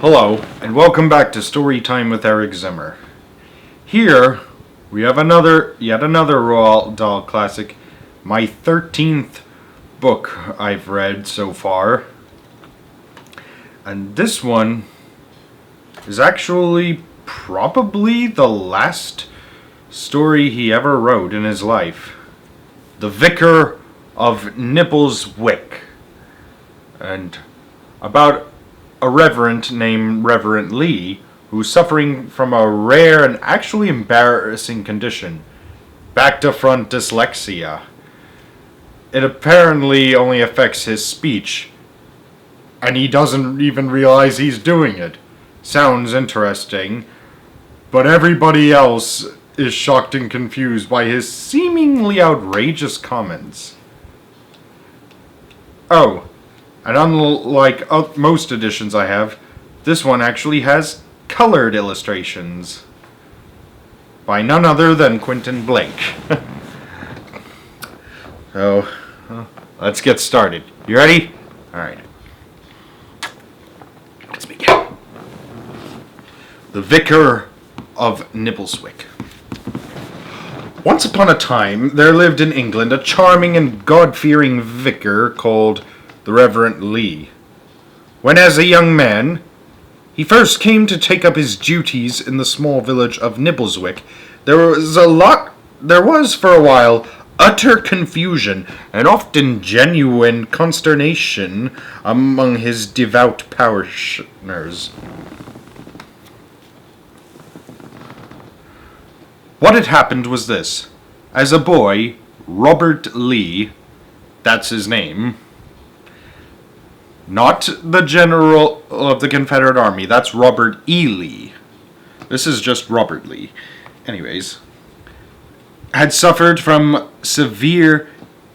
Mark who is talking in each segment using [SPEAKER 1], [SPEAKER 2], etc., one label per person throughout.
[SPEAKER 1] Hello, and welcome back to Storytime with Eric Zimmer. Here, we have yet another Roald Dahl classic, my 13th book I've read so far. And this one is actually probably the last story he ever wrote in his life. The Vicar of Nibbleswicke. And about a reverend named Reverend Lee, who's suffering from a rare and actually embarrassing condition, back-to-front dyslexia. It apparently only affects his speech, and he doesn't even realize he's doing it. Sounds interesting, but everybody else is shocked and confused by his seemingly outrageous comments. Oh, and unlike most editions I have, this one actually has colored illustrations by none other than Quentin Blake. So, let's get started. You ready? Alright. Let's begin. The Vicar of Nibbleswicke. Once upon a time, there lived in England a charming and God-fearing vicar called the Reverend Lee. When as a young man, he first came to take up his duties in the small village of Nibbleswicke, there was for a while utter confusion and often genuine consternation among his devout parishioners. What had happened was this. As a boy, Robert Lee, that's his name, not the general of the Confederate Army, that's Robert E. Lee. This is just Robert Lee. Anyways, had suffered from severe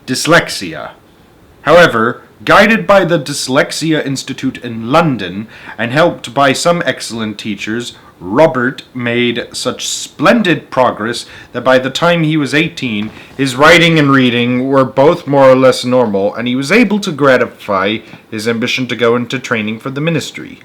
[SPEAKER 1] dyslexia. However, guided by the Dyslexia Institute in London and helped by some excellent teachers, Robert made such splendid progress that by the time he was 18, his writing and reading were both more or less normal, and he was able to gratify his ambition to go into training for the ministry.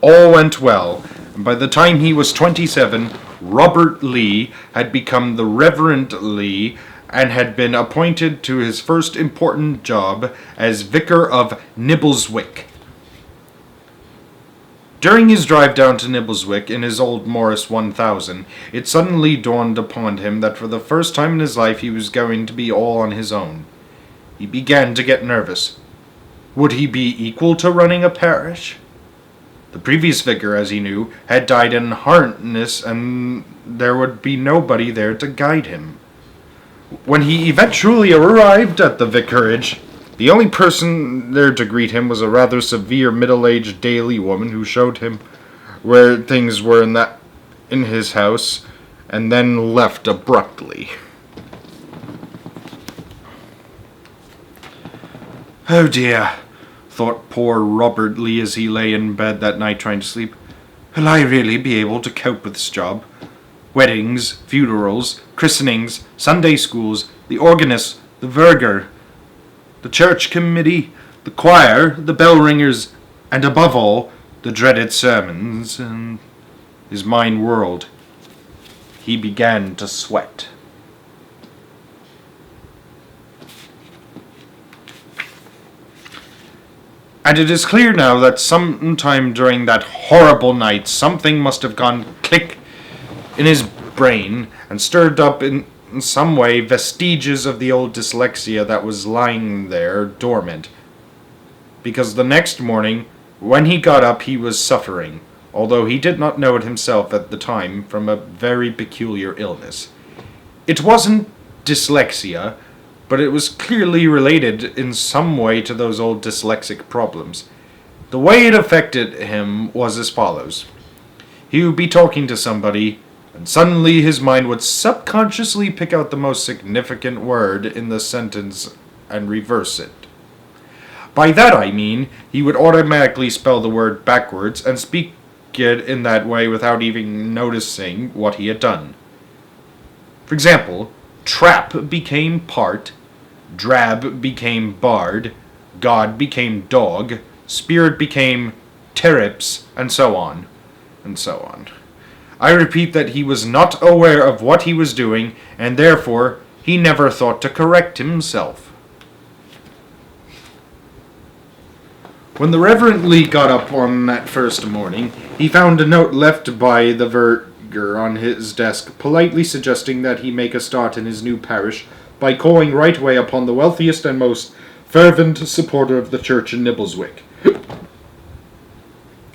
[SPEAKER 1] All went well, and by the time he was 27, Robert Lee had become the Reverend Lee and had been appointed to his first important job as Vicar of Nibbleswicke. During his drive down to Nibbleswicke in his old Morris 1000, it suddenly dawned upon him that for the first time in his life he was going to be all on his own. He began to get nervous. Would he be equal to running a parish? The previous vicar, as he knew, had died in harness, and there would be nobody there to guide him. When he eventually arrived at the vicarage, the only person there to greet him was a rather severe middle-aged daily woman who showed him where things were in his house, and then left abruptly. Oh dear, thought poor Robert Lee as he lay in bed that night trying to sleep. Will I really be able to cope with this job? Weddings, funerals, christenings, Sunday schools, the organist, the verger, the church committee, the choir, the bell ringers, and above all, the dreaded sermons, and his mind whirled. He began to sweat. And it is clear now that sometime during that horrible night, something must have gone click in his brain and stirred up in some way vestiges of the old dyslexia that was lying there dormant. Because the next morning, when he got up, he was suffering, although he did not know it himself at the time, from a very peculiar illness. It wasn't dyslexia, but it was clearly related in some way to those old dyslexic problems. The way it affected him was as follows. He would be talking to somebody, and suddenly his mind would subconsciously pick out the most significant word in the sentence and reverse it. By that I mean, he would automatically spell the word backwards and speak it in that way without even noticing what he had done. For example, trap became part, drab became bard, God became dog, spirit became terrips, and so on, and so on. I repeat that he was not aware of what he was doing, and therefore he never thought to correct himself. When the Reverend Lee got up on that first morning, he found a note left by the verger on his desk, politely suggesting that he make a start in his new parish by calling right away upon the wealthiest and most fervent supporter of the church in Nibbleswicke.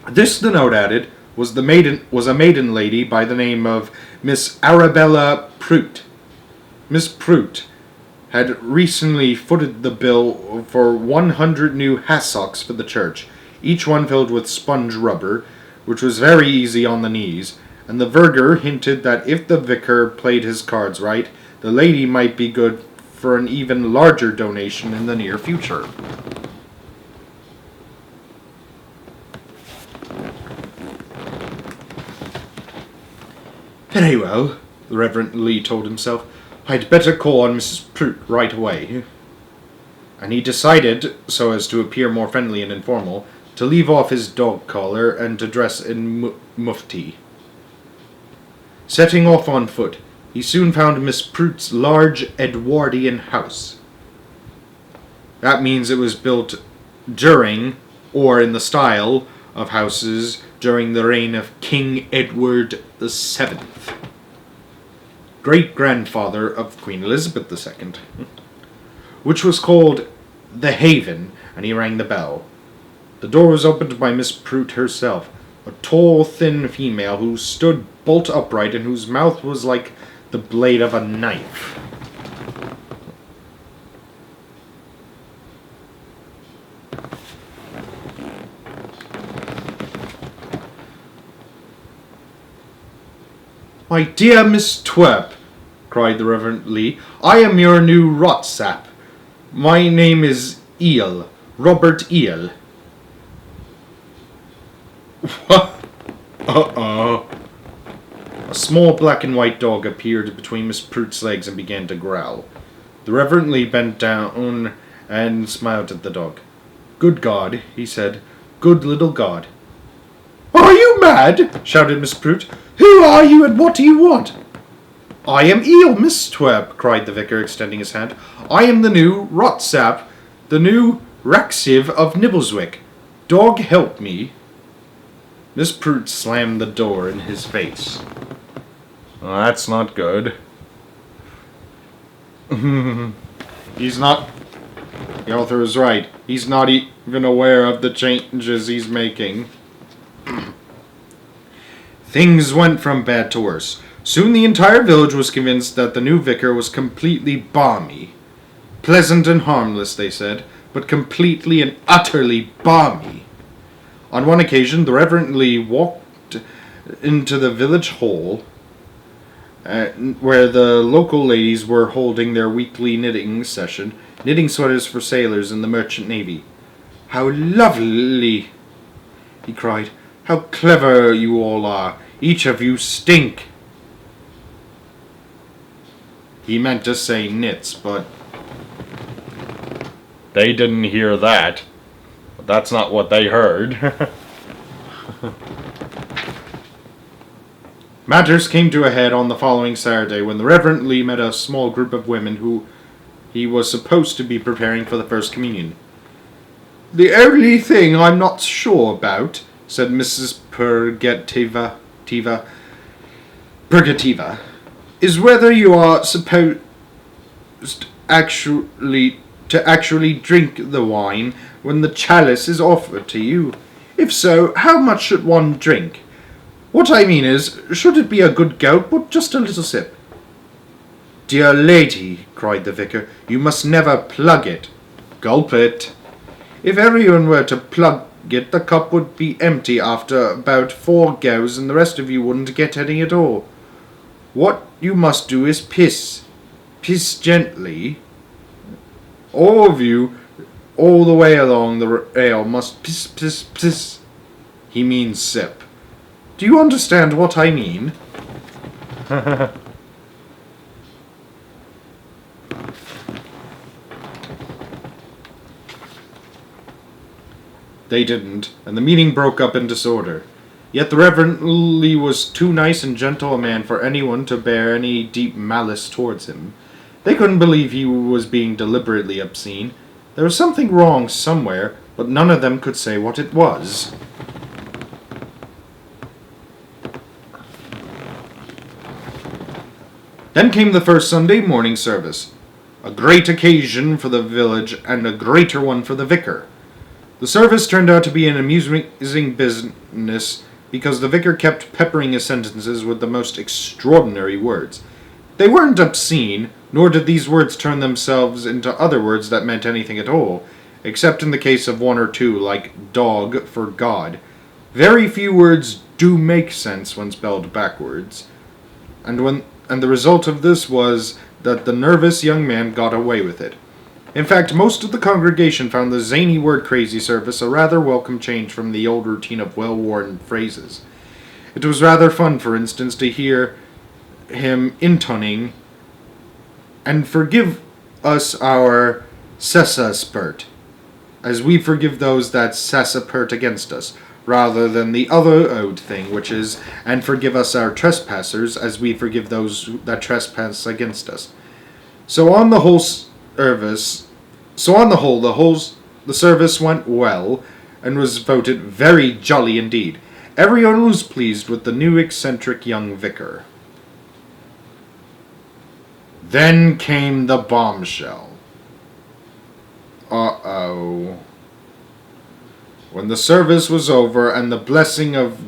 [SPEAKER 1] This, the note added, was a maiden lady by the name of Miss Arabella Prout. Miss Prout had recently footed the bill for 100 new hassocks for the church, each one filled with sponge rubber, which was very easy on the knees, and the verger hinted that if the vicar played his cards right, the lady might be good for an even larger donation in the near future. Very well, the Reverend Lee told himself. I'd better call on Mrs. Prout right away. And he decided, so as to appear more friendly and informal, to leave off his dog collar and to dress in mufti. Setting off on foot, he soon found Miss Prout's large Edwardian house. That means it was built during, or in the style, of houses during the reign of King Edward VII, great-grandfather of Queen Elizabeth II, which was called the Haven, and he rang the bell. The door was opened by Miss Prout herself, a tall, thin female who stood bolt upright and whose mouth was like the blade of a knife. My dear Miss Twerp, cried the Reverend Lee, I am your new rotsap. My name is Eel, Robert Eel. What? Uh-oh. A small black and white dog appeared between Miss Prout's legs and began to growl. The Reverend Lee bent down and smiled at the dog. Good God, he said. Good little God. Are you mad? Shouted Miss Prout. Who are you and what do you want? I am Eel, Miss Twerp, cried the vicar, extending his hand. I am the new rotsap, the new Raxiv of Nibbleswicke. Dog, help me. Miss Prout slammed the door in his face. Well, that's not good. He's not... The author is right. He's not even aware of the changes he's making. Things went from bad to worse. Soon the entire village was convinced that the new vicar was completely balmy. Pleasant and harmless, they said, but completely and utterly balmy. On one occasion, the Reverend Lee walked into the village hall, where the local ladies were holding their weekly knitting session, knitting sweaters for sailors in the merchant navy. How lovely, he cried. How clever you all are. Each of you stink. He meant to say knits, but they didn't hear that. But that's not what they heard. Matters came to a head on the following Saturday when the Reverend Lee met a small group of women who he was supposed to be preparing for the First Communion. The only thing I'm not sure about, said Mrs. Purgativa, is whether you are supposed actually drink the wine when the chalice is offered to you. If so, how much should one drink? What I mean is, should it be a good gulp or just a little sip? Dear lady, cried the vicar, you must never plug it. Gulp it. If everyone were to plug it, the cup would be empty after about 4 goes and the rest of you wouldn't get any at all. What you must do is piss. Piss gently. All of you, all the way along the ale, must piss, piss, piss. He means sip. Do you understand what I mean? They didn't, and the meeting broke up in disorder. Yet the Reverend Lee was too nice and gentle a man for anyone to bear any deep malice towards him. They couldn't believe he was being deliberately obscene. There was something wrong somewhere, but none of them could say what it was. Then came the first Sunday morning service, a great occasion for the village and a greater one for the vicar. The service turned out to be an amusing business because the vicar kept peppering his sentences with the most extraordinary words. They weren't obscene, nor did these words turn themselves into other words that meant anything at all, except in the case of one or two, like dog for God. Very few words do make sense when spelled backwards, and the result of this was that the nervous young man got away with it. In fact, most of the congregation found the zany word-crazy service a rather welcome change from the old routine of well-worn phrases. It was rather fun, for instance, to hear him intoning, "And forgive us our cessaspert, as we forgive those that cessapert against us," rather than the other old thing, which is, "And forgive us our trespassers, as we forgive those that trespass against us." So on the whole, the service went well, and was voted very jolly indeed. Everyone was pleased with the new eccentric young vicar. Then came the bombshell. Uh-oh. When the service was over and the blessing of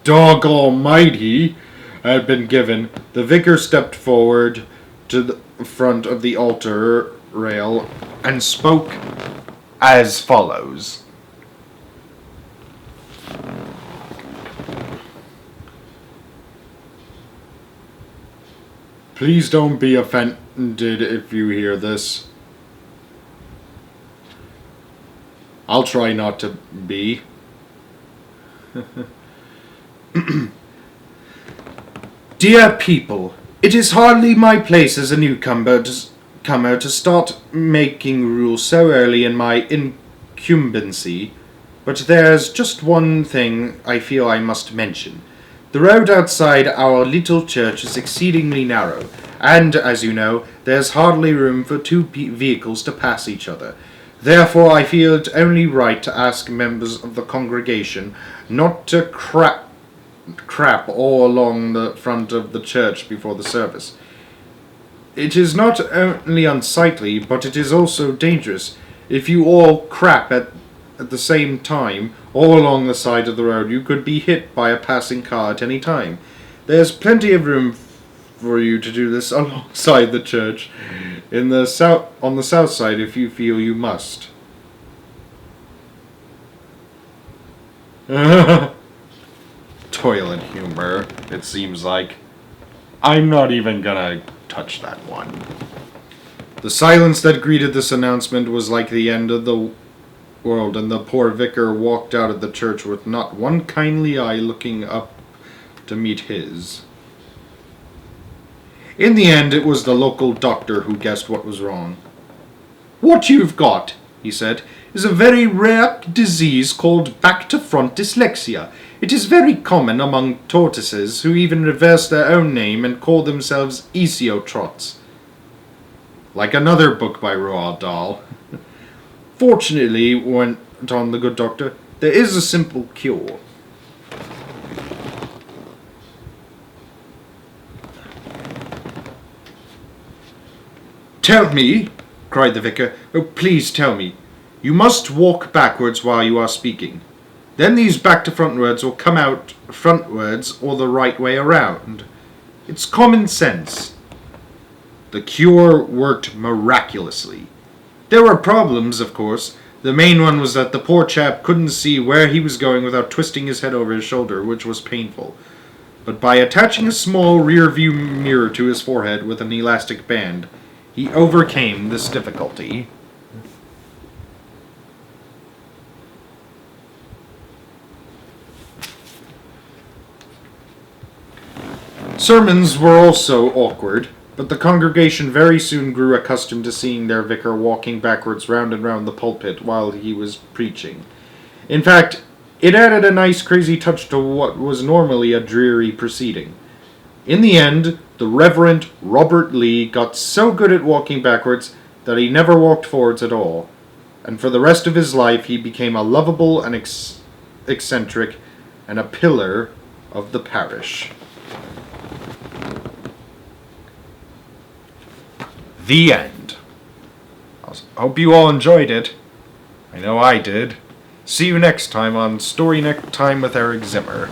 [SPEAKER 1] Dog Almighty had been given, the vicar stepped forward to the front of the altar rail and spoke as follows. Please don't be offended if you hear this. I'll try not to be. Dear people, it is hardly my place as a newcomer to start making rules so early in my incumbency, but there's just one thing I feel I must mention. The road outside our little church is exceedingly narrow, and, as you know, there's hardly room for two vehicles to pass each other. Therefore, I feel it only right to ask members of the congregation not to crap all along the front of the church before the service. It is not only unsightly, but it is also dangerous. If you all crap at the same time, all along the side of the road, you could be hit by a passing car at any time. There's plenty of room for you to do this alongside the church, on the south side if you feel you must. Toilet humor, it seems like. I'm not even gonna touch that one. The silence that greeted this announcement was like the end of the world, and the poor vicar walked out of the church with not one kindly eye looking up to meet his. In the end, it was the local doctor who guessed what was wrong. "What you've got," he said, "is a very rare disease called back-to-front dyslexia. It is very common among tortoises, who even reverse their own name and call themselves esiotrots." Like another book by Roald Dahl. "Fortunately," went on the good doctor, "there is a simple cure." "Tell me," cried the vicar. "Oh, please tell me. You must walk backwards while you are speaking. Then these back-to-front words will come out frontwards or the right way around. It's common sense." The cure worked miraculously. There were problems, of course. The main one was that the poor chap couldn't see where he was going without twisting his head over his shoulder, which was painful. But by attaching a small rear-view mirror to his forehead with an elastic band, he overcame this difficulty. Sermons were also awkward. But the congregation very soon grew accustomed to seeing their vicar walking backwards round and round the pulpit while he was preaching. In fact, it added a nice crazy touch to what was normally a dreary proceeding. In the end, the Reverend Robert Lee got so good at walking backwards that he never walked forwards at all, and for the rest of his life he became a lovable and eccentric and a pillar of the parish. The end. I hope you all enjoyed it. I know I did. See you next time on Story Next Time with Eric Zimmer.